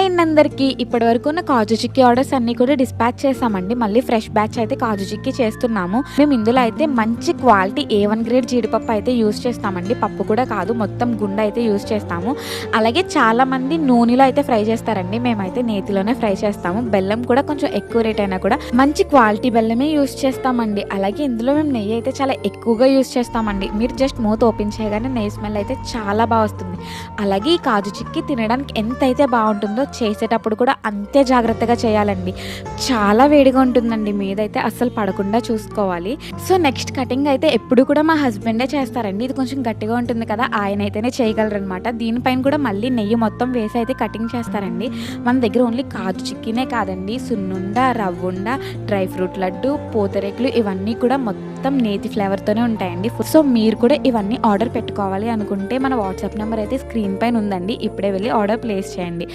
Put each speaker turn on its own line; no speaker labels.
Hi అండి అందరికీ. ఇప్పటివరకు ఉన్న కాజు చిక్కీ ఆర్డర్స్ అన్నీ కూడా డిస్పాచ్ చేసామండి. మళ్ళీ ఫ్రెష్ బ్యాచ్ అయితే కాజు చిక్కీ చేస్తున్నాము. మేము ఇందులో అయితే మంచి క్వాలిటీ A1 గ్రేడ్ జీడిపప్పు అయితే యూస్ చేస్తామండి. పప్పు కూడా కాదు, మొత్తం గుండ అయితే యూస్ చేస్తాము. అలాగే చాలామంది నూనెలో అయితే ఫ్రై చేస్తారండి. మేమైతే నేతిలోనే ఫ్రై చేస్తాము. బెల్లం కూడా కొంచెం ఎక్కువ రేట్ అయినా కూడా మంచి క్వాలిటీ బెల్లమే యూస్ చేస్తామండి. అలాగే ఇందులో మేము నెయ్యి అయితే చాలా ఎక్కువగా యూస్ చేస్తామండి. మీరు జస్ట్ మూత ఓపెన్ చేయగానే నెయ్యి స్మెల్ అయితే చాలా బాగా వస్తుంది. అలాగే ఈ కాజు చిక్కీ తినడానికి ఎంతైతే బాగుంటుందో చేసేటప్పుడు కూడా అంతే జాగ్రత్తగా చేయాలండి. చాలా వేడిగా ఉంటుందండి, మీదైతే అస్సలు పడకుండా చూసుకోవాలి. సో నెక్స్ట్ కటింగ్ అయితే ఎప్పుడు కూడా మా హస్బెండే చేస్తారండి. ఇది కొంచెం గట్టిగా ఉంటుంది కదా, ఆయన అయితేనే చేయగలరనమాట. దీనిపైన కూడా మళ్ళీ నెయ్యి మొత్తం వేసి అయితే కటింగ్ చేస్తారండి. మన దగ్గర ఓన్లీ కాజు చిక్కీనే కాదండి, సున్నుండ, రవ్వుండ, డ్రై ఫ్రూట్ లడ్డు, పూతరేకులు ఇవన్నీ కూడా మొత్తం నేతి ఫ్లేవర్తోనే ఉంటాయండి. సో మీరు కూడా ఇవన్నీ ఆర్డర్ పెట్టుకోవాలి అనుకుంటే మన వాట్సాప్ నెంబర్ అయితే స్క్రీన్ పైన ఉందండి. ఇప్పుడే వెళ్ళి ఆర్డర్ ప్లేస్ చేయండి.